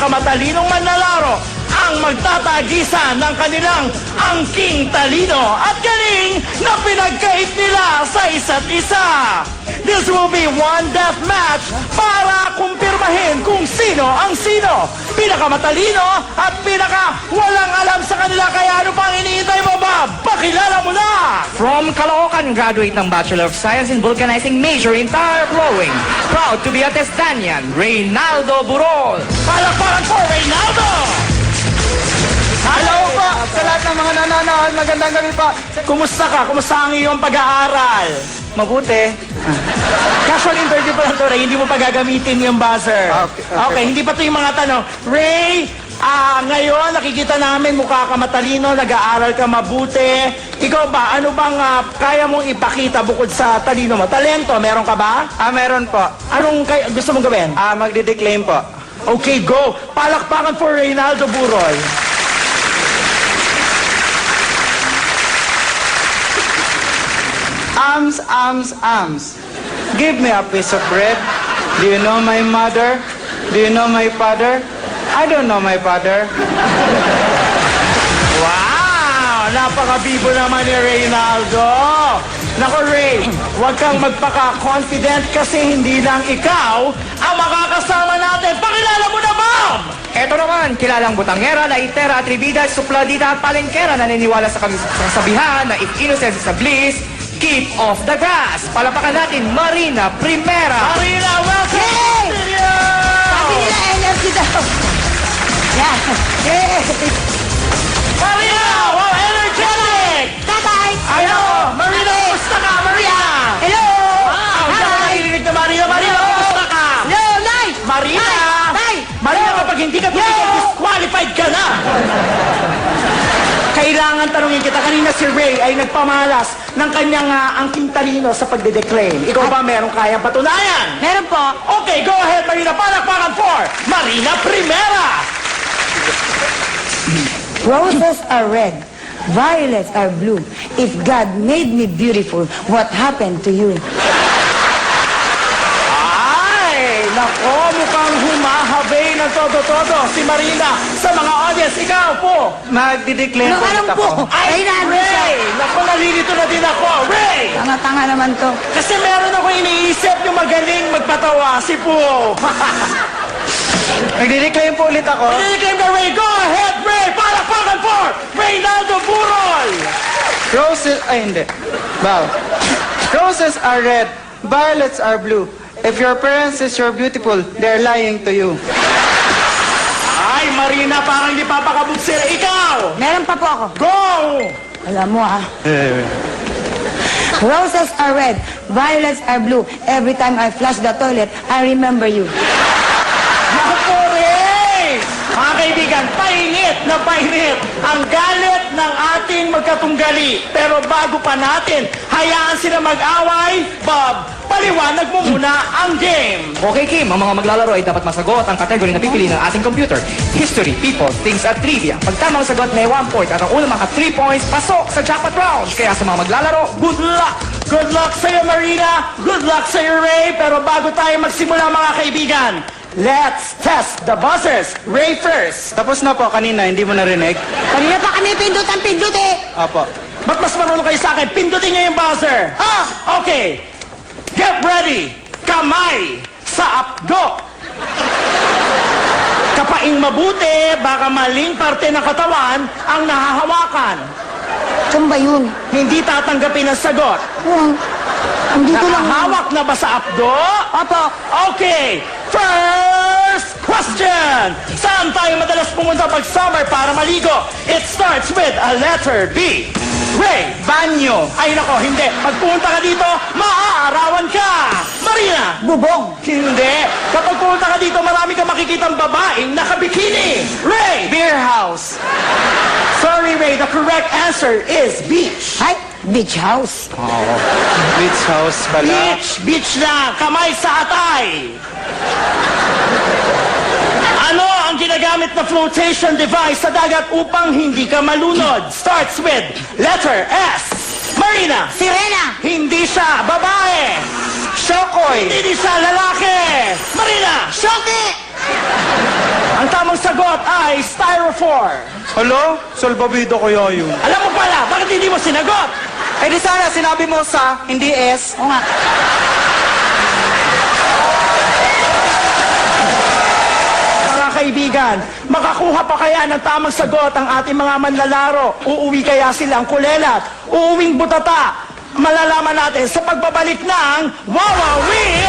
pinakamatalinong manlalaro ang magtatagisan ng kanilang angking talino at galing na pinagkait nila sa isa't isa. This will be one death match para kumpirmahin kung sino ang sino. Pinakamatalino at walang alam sa kanila. Kaya ano pang iniintay mo, Bob? Pakilala mo na! From Caloocan, graduate ng Bachelor of Science in Vulcanizing, major in tire blowing. Proud to be a Testanian, Reynaldo Burol. Palakpakan for Reynaldo! Hello po sa lahat ng mga nanonood. Magandang gabi po. Kumusta ka? Kumusta ang iyong pag-aaral? Mabuti. Casual interview pa lang to, Ray. Hindi mo pa gagamitin yung buzzer. Okay, hindi pa to yung mga tanong. Ray, ngayon nakikita namin mukha ka matalino, nag-aaral ka mabuti. Ikaw ba, ano bang kaya mong ipakita bukod sa talino mo? Talento, meron ka ba? Meron po. Anong gusto mong gawin? Magdideclaim po. Okay, go! Palakpakan for Reynaldo Burol. Arms. Give me a piece of bread. Do you know my mother? Do you know my father? I don't know my father. Wow! Napakabibo naman ni Reynaldo. Nako, Ray, huwag kang magpaka-confident kasi hindi lang ikaw ang makakasama natin. Pakilala mo na, Bob! Eto naman, kilalang butangera, laitera, atribida, supladita at palengkera naniniwala sa kasabihan na if innocence is a bliss, keep off the grass. Palapakan natin, Marina Primera. Marina, welcome to the studio! Sabi nila energy daw. Yan. Marina! Wow, energetic! Tatay! Ayo! Marina, kumusta ka, Marina? Hello! Wow, Hi! nakakarinig na Marina. Marina, kumusta ka? Hello, Nay! Marina! Tay! Marina, kapag hindi ka disqualified ka na! Kailangan tanungin kita. Kanina si Ray ay nagpamalas ng kanyang angking talino sa pagdedeclaim. Ikaw ba meron kayang patunayan? Meron po. Okay, go ahead, Marina. Palakpakan for Marina Primera! Roses are red. Violets are blue. If God made me beautiful, what happened to you? Ay, nako, mukhang humahabay ng todo-todo si Marina sa mga audience. Ikaw po. Magdideclaim Ano, po anong ulit po? ako. Ay, Reynaldo Ray! siya. Nako, nalilito na din ako. Ray! Tanga-tanga naman to. Kasi meron ako iniisip yung magaling magpatawa, si Poo. Magdideclaim po ulit ako. Piniklaim na Ray. Go ahead, Ray! Palakpakan for Reynaldo Burol! Roses, hindi. Bow. Roses are red. Violets are blue. If your parents is you're beautiful, they're lying to you. Ay, Marina, parang hindi papakabog sila. Ikaw! Meron pa po ako. Go! Alam mo Roses are red. Violets are blue. Every time I flush the toilet, I remember you. Naku, Ray! Mga kaibigan, painit na painit ang galit ng ating magkatunggali. Pero bago pa natin, hayaan sila mag-away. Bob, paliwanag mo muna ang game. Okay, Kim, ang mga maglalaro ay dapat masagot ang kategory na pipili ng ating computer. History, people, things at trivia. Pag tamang sagot, may 1 point at ang unang maka 3 points, pasok sa jackpot round. Kaya sa mga maglalaro, Good luck! Good luck sa'yo, Marina! Good luck sa'yo, Ray! Pero bago tayo magsimula, mga kaibigan, let's test the buzzers. Ray first. Tapos na po kanina, hindi mo narinig? Kanina pa kami pindut eh. Apo. Ba't mas marunong kayo sa akin? Pindutin niyo yung buzzer. Okay. Get ready. Kamay sa apdo. Kapaing mabuti, baka maling parte ng katawan ang nahahawakan. Saan ba yun? Hindi tatanggapin ang sagot. Hindi ko lang... Nakahawak na ba sa apdo? Opo. Okay. First question. Saan tayo madalas pumunta pag summer para maligo? It starts with a letter B. Ray. Banyo. Ay nako, hindi. Pag pumunta ka dito, maaarawan ka. Marina. Bubong. Hindi. Kapag pumunta ka dito, marami kang makikitang babaeng nakabikini. Ray. Beer house. Sorry, Ray. The correct answer is beach. Ay, beach house. Beach house pala. Beach. Beach na. Kamay sa atay. Ano ang ginagamit na flotation device sa dagat upang hindi ka malunod? Starts with letter S. Marina. Sirena. Hindi siya babae. Shokoy. Hindi siya lalaki. Marina. Shoki. Ang tamang sagot ay styrofoam. Hala, salbabido kaya yun. Alam mo pala, bakit hindi mo sinagot? Eh di sana sinabi mo sa, hindi S. Oo nga. Mga kaibigan, makakuha pa kaya ng tamang sagot ang ating mga manlalaro? Uuwi kaya silang kulelat? Uuwing butata? Malalaman natin sa pagbabalik ng Wawa Win